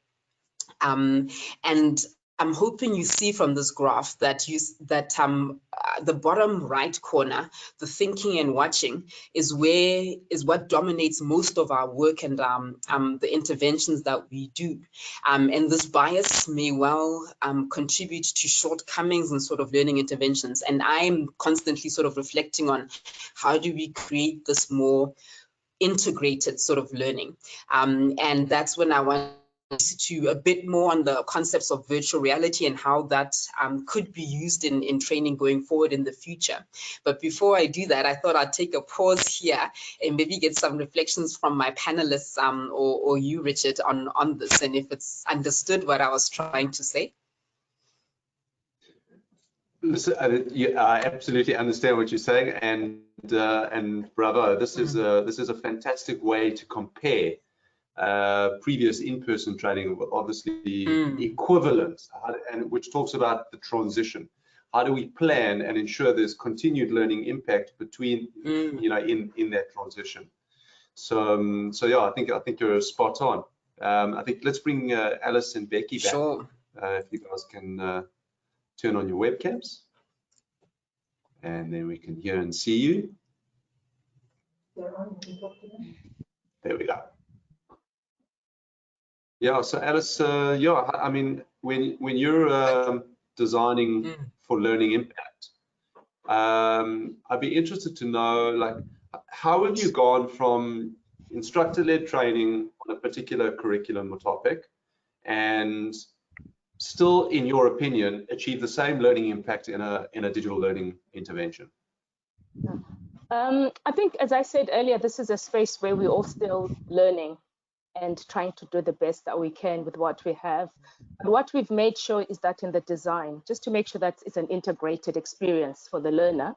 And I'm hoping you see from this graph that the bottom right corner, the thinking and watching, is what dominates most of our work and the interventions that we do. And this bias may well contribute to shortcomings in sort of learning interventions. And I'm constantly sort of reflecting on how do we create this more integrated sort of learning. And that's when I want to a bit more on the concepts of virtual reality and how that could be used in training going forward in the future. But before I do that, I thought I'd take a pause here and maybe get some reflections from my panelists or you, Richard, on this, and if it's understood what I was trying to say. Listen, I absolutely understand what you're saying, and bravo, this is a fantastic way to compare previous in-person training, obviously equivalent, and which talks about the transition. How do we plan and ensure there's continued learning impact between, you know, in that transition? So yeah, I think you're spot on. I think let's bring Alice and Becky back. Sure. If you guys can turn on your webcams, and then we can hear and see you. There we go. Yeah, so Alice, yeah, I mean, when you're designing for learning impact, I'd be interested to know, like, how have you gone from instructor-led training on a particular curriculum or topic and still, in your opinion, achieve the same learning impact in a digital learning intervention? I think, as I said earlier, this is a space where we're all still learning and trying to do the best that we can with what we have. And what we've made sure is that in the design, just to make sure that it's an integrated experience for the learner,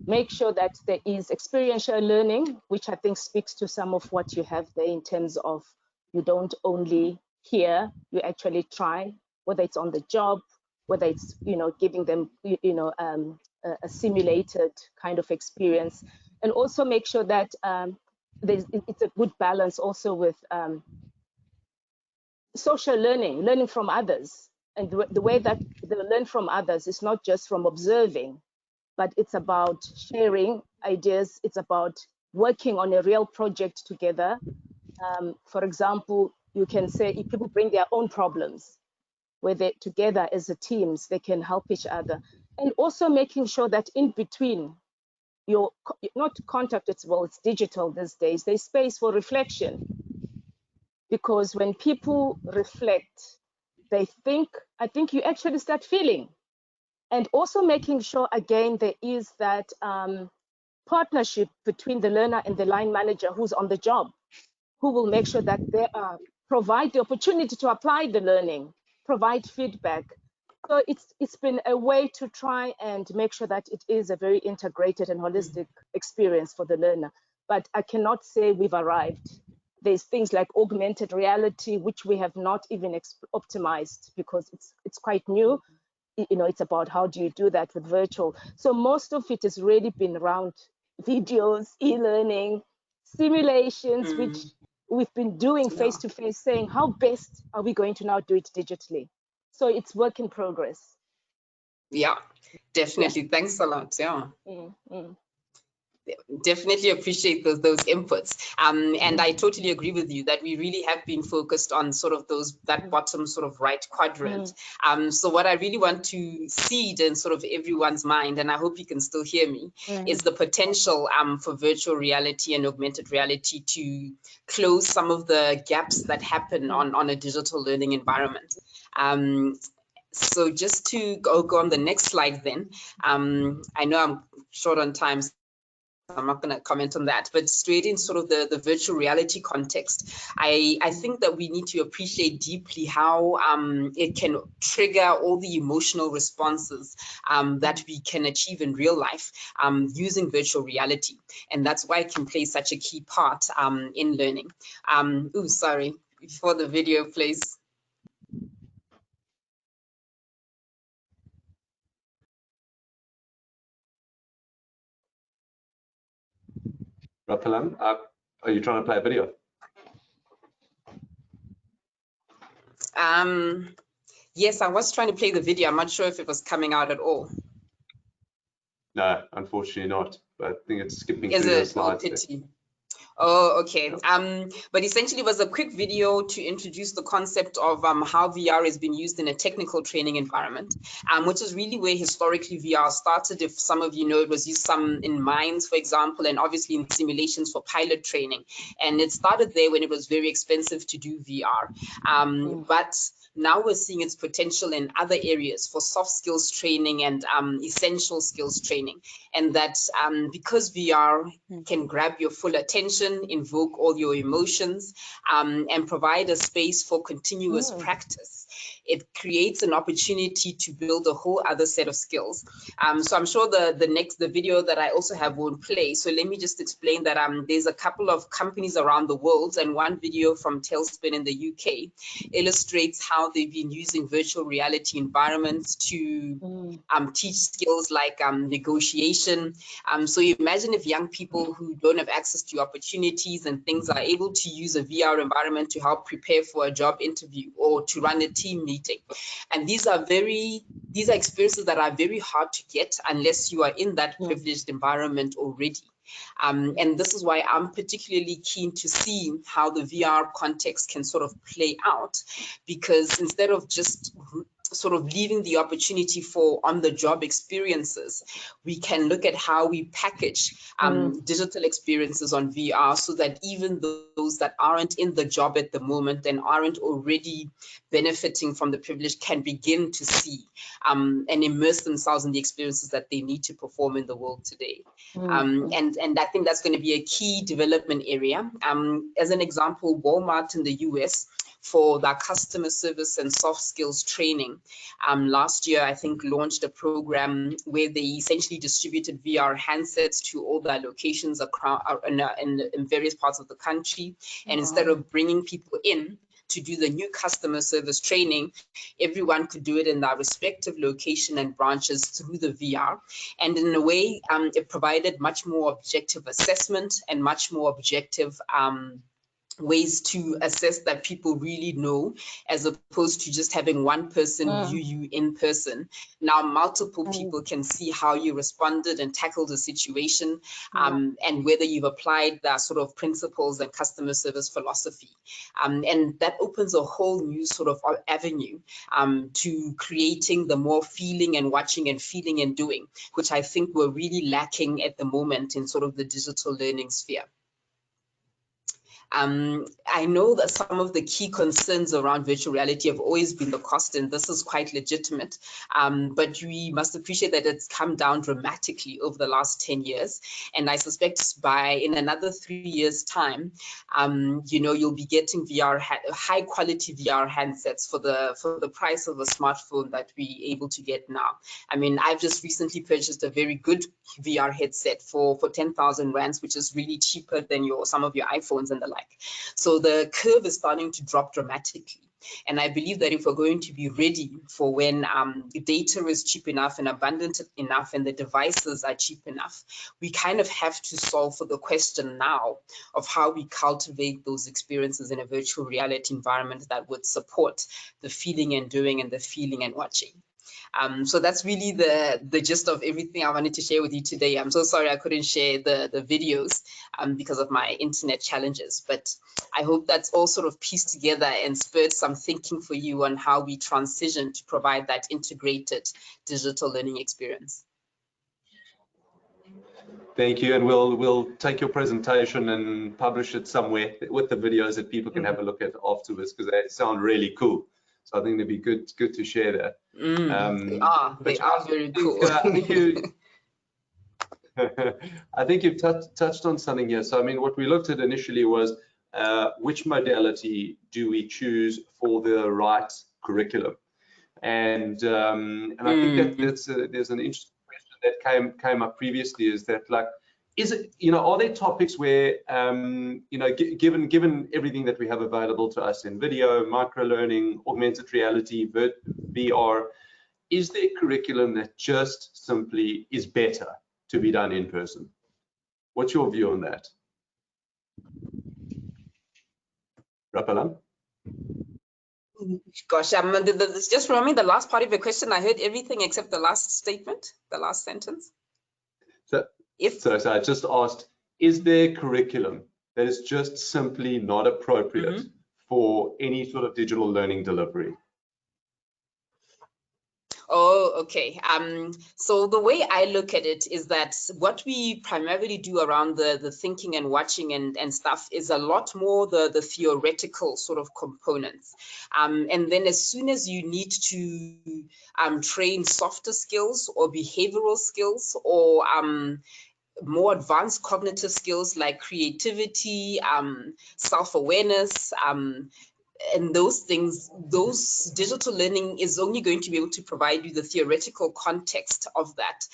make sure that there is experiential learning, which I think speaks to some of what you have there in terms of you don't only hear, you actually try, whether it's on the job, whether it's, you know, giving them, you know, a simulated kind of experience, and also make sure that it's a good balance also with social learning from others. And the way that they learn from others is not just from observing, but it's about sharing ideas. It's about working on a real project together. For example, you can say if people bring their own problems, where they together as a teams, they can help each other. And also making sure that in between, you're not contact, it's digital these days, there's space for reflection. Because when people reflect, they think, I think you actually start feeling. And also making sure, again, there is that partnership between the learner and the line manager who's on the job, who will make sure that they provide the opportunity to apply the learning, provide feedback. So it's been a way to try and make sure that it is a very integrated and holistic experience for the learner. But I cannot say we've arrived. There's things like augmented reality, which we have not even optimized because it's quite new. You know, it's about how do you do that with virtual. So most of it has really been around videos, e-learning, simulations, which we've been doing face-to-face, saying how best are we going to now do it digitally? So it's work in progress. Yeah, definitely. Yeah. Thanks a lot. Yeah. Definitely appreciate those inputs. And I totally agree with you that we really have been focused on sort of that bottom sort of right quadrant. So what I really want to seed in sort of everyone's mind, and I hope you can still hear me, is the potential for virtual reality and augmented reality to close some of the gaps that happen on a digital learning environment. So just to go on the next slide then, I know I'm short on time, so I'm not going to comment on that, but straight in sort of the virtual reality context, I think that we need to appreciate deeply how it can trigger all the emotional responses that we can achieve in real life using virtual reality. And that's why it can play such a key part in learning. Sorry, before the video plays. Rapalam, are you trying to play a video? Yes, I was trying to play the video. I'm not sure if it was coming out at all. No, unfortunately not. But I think it's skipping through the slides. Pity. Oh, okay. But essentially it was a quick video to introduce the concept of how VR has been used in a technical training environment, which is really where historically VR started. If some of you know, it was used some in mines, for example, and obviously in simulations for pilot training. And it started there when it was very expensive to do VR. But now we're seeing its potential in other areas for soft skills training and essential skills training. And that because VR can grab your full attention, invoke all your emotions, and provide a space for continuous practice, it creates an opportunity to build a whole other set of skills. So I'm sure the video that I also have won't play. So let me just explain that there's a couple of companies around the world, and one video from Tailspin in the UK illustrates how they've been using virtual reality environments to teach skills like negotiation. So imagine if young people who don't have access to opportunities and things are able to use a VR environment to help prepare for a job interview or to run a team meeting. And these are experiences that are very hard to get unless you are in that privileged environment already. And this is why I'm particularly keen to see how the VR context can sort of play out, because instead of just sort of leaving the opportunity for on-the-job experiences, we can look at how we package digital experiences on VR so that even those that aren't in the job at the moment and aren't already benefiting from the privilege can begin to see and immerse themselves in the experiences that they need to perform in the world today. And I think that's going to be a key development area. As an example, Walmart in the US, for their customer service and soft skills training, last year I think launched a program where they essentially distributed VR handsets to all their locations across in various parts of the country. And instead of bringing people in to do the new customer service training, everyone could do it in their respective location and branches through the VR. And in a way, it provided much more objective assessment and much more objective ways to assess that people really know, as opposed to just having one person view you in person. Now multiple people can see how you responded and tackled the situation, and whether you've applied the sort of principles and customer service philosophy. And that opens a whole new sort of avenue to creating the more feeling and watching and feeling and doing, which I think we're really lacking at the moment in sort of the digital learning sphere. I know that some of the key concerns around virtual reality have always been the cost, and this is quite legitimate, but we must appreciate that it's come down dramatically over the last 10 years. And I suspect in another 3 years' time, you know, you'll be getting high quality VR handsets for the price of a smartphone that we're able to get now. I mean, I've just recently purchased a very good VR headset for 10,000 rands, which is really cheaper than some of your iPhones and the like. So the curve is starting to drop dramatically. And I believe that if we're going to be ready for when data is cheap enough and abundant enough and the devices are cheap enough, we kind of have to solve for the question now of how we cultivate those experiences in a virtual reality environment that would support the feeling and doing and the feeling and watching. So that's really the gist of everything I wanted to share with you today. I'm so sorry I couldn't share the videos because of my internet challenges, but I hope that's all sort of pieced together and spurred some thinking for you on how we transition to provide that integrated digital learning experience. Thank you, and we'll take your presentation and publish it somewhere with the videos that people can have a look at afterwards, because they sound really cool. So I think it'd be good to share that. They are very cool. I think you've touched on something here. So I mean, what we looked at initially was which modality do we choose for the right curriculum, and I think that there's an interesting question that came up previously, is that, like, is it, you know, are there topics where you know, given everything that we have available to us in video, micro learning, augmented reality, VR, is there curriculum that just simply is better to be done in person? What's your view on that? Rapalan? Gosh, just remind me the last part of your question. I heard everything except the last statement, the last sentence. So I just asked, is there curriculum that is just simply not appropriate for any sort of digital learning delivery? Oh, okay. So the way I look at it is that what we primarily do around the thinking and watching and stuff is a lot more the theoretical sort of components. And then as soon as you need to train softer skills or behavioral skills or more advanced cognitive skills like creativity, self-awareness, and those things, those digital learning is only going to be able to provide you the theoretical context of that,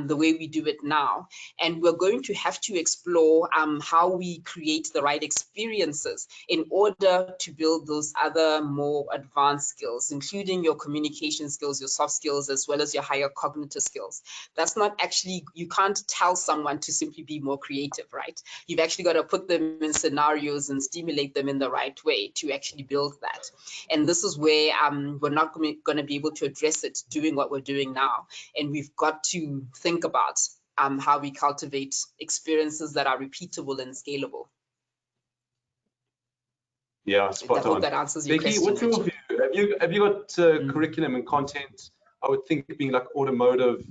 the way we do it now. And we're going to have to explore how we create the right experiences in order to build those other more advanced skills, including your communication skills, your soft skills, as well as your higher cognitive skills. That's not actually, you can't tell someone to simply be more creative, right? You've actually got to put them in scenarios and stimulate them in the right way to actually build that. And this is where we're not going to be able to address it doing what we're doing now. And we've got to think about how we cultivate experiences that are repeatable and scalable. Yeah, spot I hope on. that answers your Becky, question. what's your view? Have you got curriculum and content? I would think being like automotive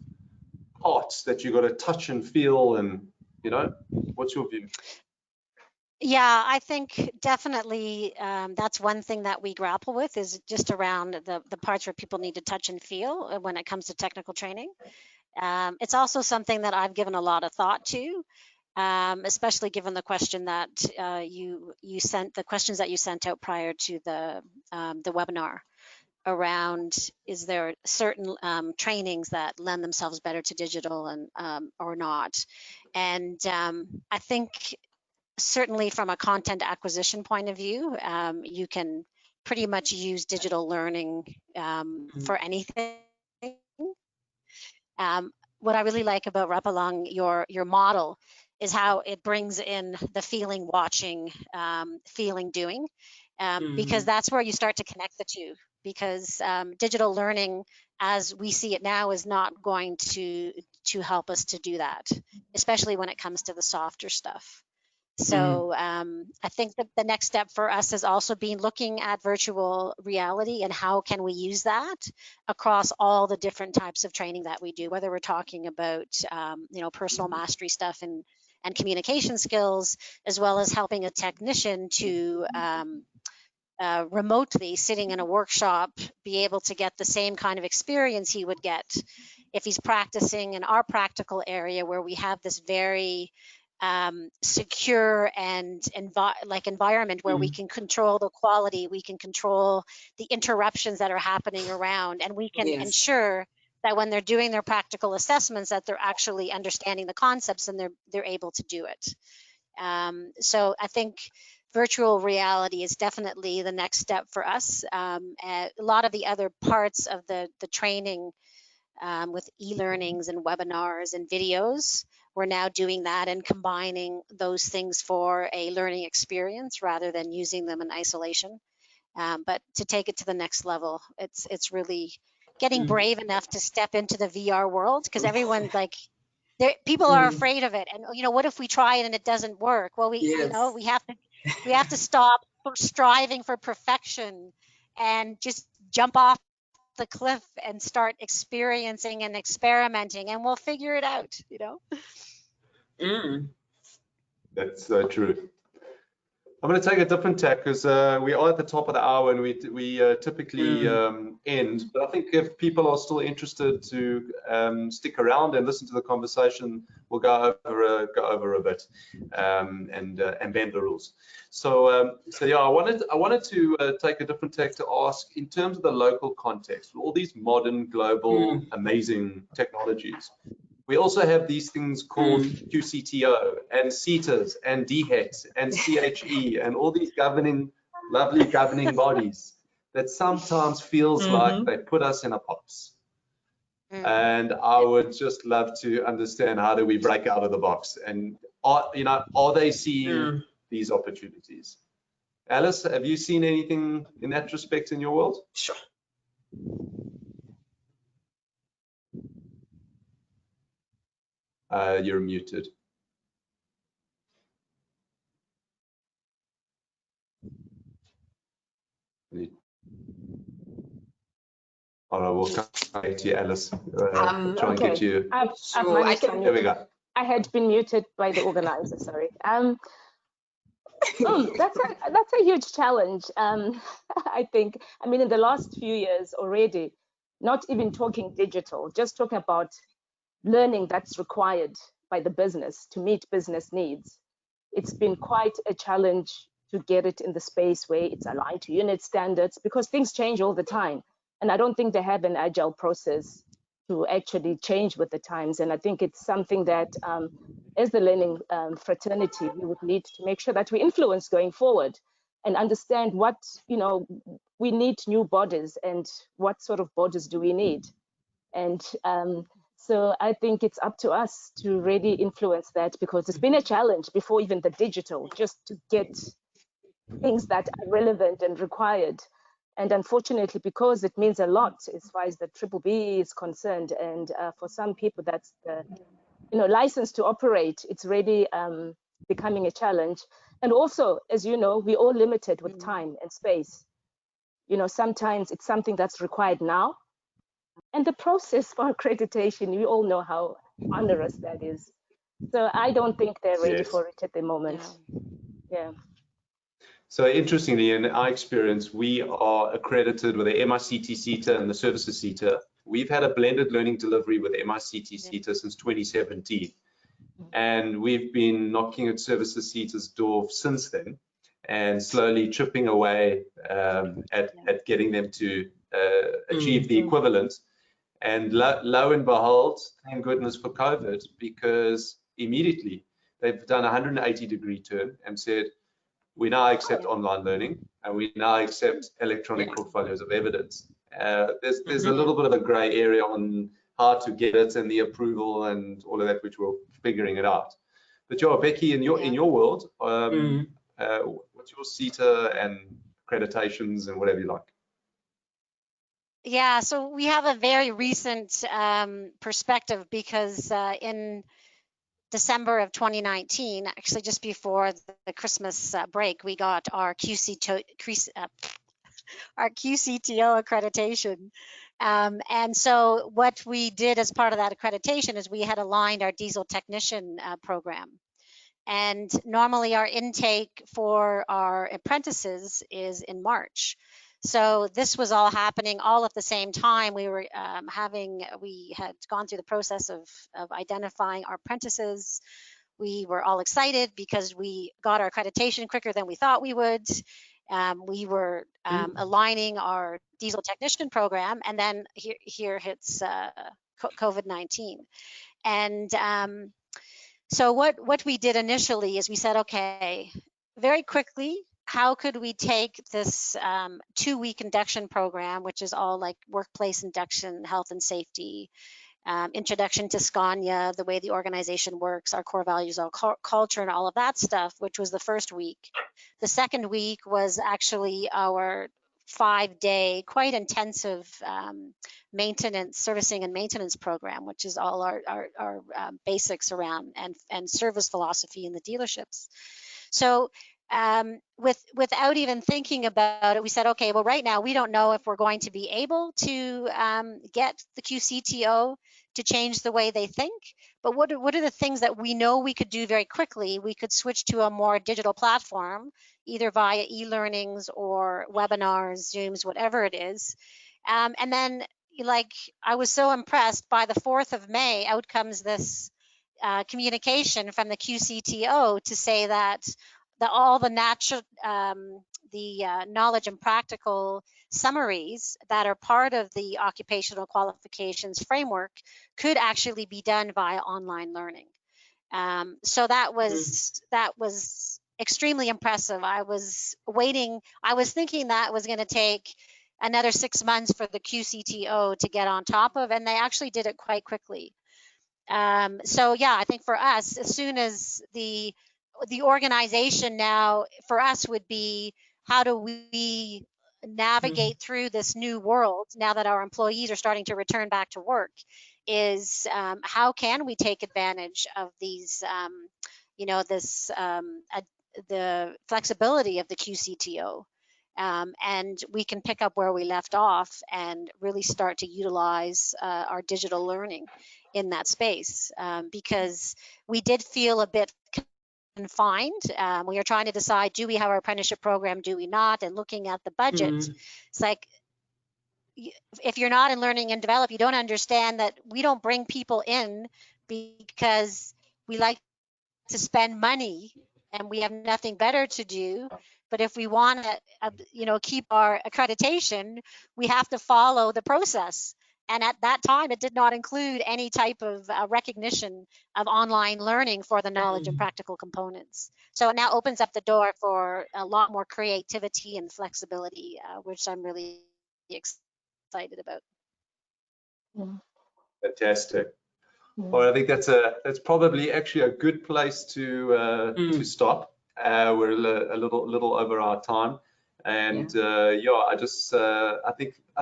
parts that you got to touch and feel, and what's your view? Yeah, I think definitely that's one thing that we grapple with is just around the parts where people need to touch and feel when it comes to technical training. It's also something that I've given a lot of thought to, especially given the question that you sent, the questions that you sent out prior to the webinar around, is there certain trainings that lend themselves better to digital and or not? And I think certainly from a content acquisition point of view, you can pretty much use digital learning for anything. What I really like about Rapalung, your model, is how it brings in the feeling, watching, feeling, doing, because that's where you start to connect the two. Because digital learning, as we see it now, is not going to help us to do that, especially when it comes to the softer stuff. So I think that the next step for us has also been looking at virtual reality and how can we use that across all the different types of training that we do, whether we're talking about personal mastery stuff and communication skills, as well as helping a technician to remotely, sitting in a workshop, be able to get the same kind of experience he would get if he's practicing in our practical area, where we have this very secure and environment where we can control the quality, we can control the interruptions that are happening around, and we can ensure that when they're doing their practical assessments that they're actually understanding the concepts and they're able to do it. So I think virtual reality is definitely the next step for us. A lot of the other parts of the training with e-learnings and webinars and videos, we're now doing that and combining those things for a learning experience rather than using them in isolation. But to take it to the next level, it's really getting brave enough to step into the VR world, because everyone's like, people are afraid of it. And what if we try it and it doesn't work? Well, we have to stop striving for perfection and just jump off the cliff and start experiencing and experimenting, and we'll figure it out. That's so true. I'm going to take a different tack because we are at the top of the hour and we typically end. But I think if people are still interested to stick around and listen to the conversation, we'll go over a bit and bend the rules. So yeah, I wanted to take a different tack to ask, in terms of the local context, all these modern, global, amazing technologies. We also have these things called QCTO and CETAs and DHETs and CHE and all these lovely governing bodies that sometimes feels like they put us in a box. And I would just love to understand, how do we break out of the box? And are they seeing these opportunities? Alice, have you seen anything in that respect in your world? Sure. You're muted. All right, we'll come back to you, Alice. Try and get you. I've Sure, I managed to can. There we unmute. go. I had been muted by the organizer, sorry. That's a huge challenge. I think, I mean, in the last few years already, not even talking digital, just talking about learning that's required by the business to meet business needs. It's been quite a challenge to get it in the space where it's aligned to unit standards, because things change all the time. And I don't think they have an agile process to actually change with the times. And I think it's something that, as the learning fraternity, we would need to make sure that we influence going forward and understand what, we need new bodies, and what sort of bodies do we need. And so I think it's up to us to really influence that, because it's been a challenge before even the digital, just to get things that are relevant and required. And unfortunately, because it means a lot as far as the triple B is concerned, and for some people that's the license to operate, it's really becoming a challenge. And also, as you know, we're all limited with time and space. Sometimes it's something that's required now, and the process for accreditation, we all know how onerous that is. So I don't think they're ready Yes. for it at the moment. Yeah. So interestingly, in our experience, we are accredited with the MICT CETA and the Services CETA. We've had a blended learning delivery with MICT CETA since 2017. And we've been knocking at Services CETA's door since then, and slowly chipping away at getting them to achieve the equivalent. And lo and behold, thank goodness for COVID, because immediately they've done a 180-degree turn and said, we now accept online learning, and we now accept electronic portfolios of evidence. There's a little bit of a gray area on how to get it and the approval and all of that, which we're figuring it out. But Becky, in your world, what's your CETA and accreditations and whatever you like? Yeah, so we have a very recent perspective, because in December of 2019, actually just before the Christmas break, we got our QCTO accreditation. And so what we did as part of that accreditation is we had aligned our diesel technician program. And normally our intake for our apprentices is in March. So this was all happening all at the same time. We had gone through the process of identifying our apprentices. We were all excited because we got our accreditation quicker than we thought we would. We were aligning our diesel technician program, and then here hits COVID-19. And so what we did initially is we said, okay, very quickly, how could we take this 2-week induction program, which is all like workplace induction, health and safety, introduction to Scania, the way the organization works, our core values, our culture, and all of that stuff, which was the first week. The second week was actually our 5-day, quite intensive maintenance, servicing and maintenance program, which is all our basics around and service philosophy in the dealerships. So without even thinking about it, we said, okay, well, right now we don't know if we're going to be able to get the QCTO to change the way they think, but what are the things that we know we could do very quickly? We could switch to a more digital platform, either via e-learnings or webinars, Zooms, whatever it is. And then, like, I was so impressed, by the 4th of May, out comes this communication from the QCTO to say that all the natural, knowledge and practical summaries that are part of the occupational qualifications framework could actually be done via online learning. So that was extremely impressive. I was thinking that was going to take another 6 months for the QCTO to get on top of, and they actually did it quite quickly. So yeah, I think for us, as soon as the organization now for us would be, how do we navigate through this new world now that our employees are starting to return back to work, is how can we take advantage of these, the flexibility of the QCTO. and we can pick up where we left off and really start to utilize our digital learning in that space, because we did feel a bit confined. We are trying to decide, do we have our apprenticeship program, do we not? And looking at the budget, it's like, if you're not in learning and develop, you don't understand that we don't bring people in because we like to spend money and we have nothing better to do. But if we want to, keep our accreditation, we have to follow the process. And at that time, it did not include any type of recognition of online learning for the knowledge and practical components. So it now opens up the door for a lot more creativity and flexibility, which I'm really excited about. Fantastic. Well, I think that's probably actually a good place to stop. We're a little over our time, and I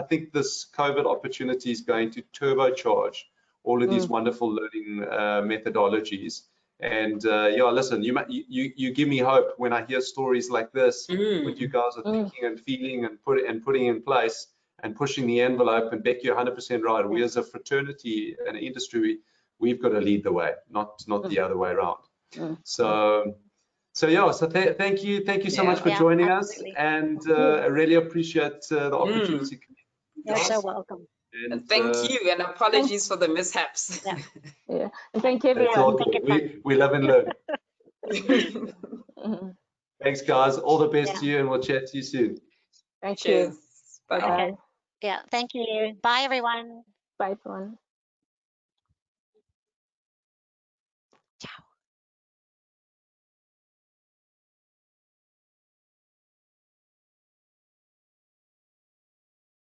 think this COVID opportunity is going to turbocharge all of these wonderful learning methodologies. And listen, you give me hope when I hear stories like this, what you guys are thinking and feeling and putting in place and pushing the envelope. And Becky, you're 100% right. We as a fraternity and industry, we've got to lead the way, not the other way around. So thank you so much for joining us, and I really appreciate the opportunity. You're so welcome. And thank you, and apologies for the mishaps. And thank you, everyone. That's all good. We love and learn. Thanks, guys. All the best to you, and we'll chat to you soon. Thank Cheers. you. Bye. Okay. Yeah, thank you. Bye, everyone. Bye, everyone.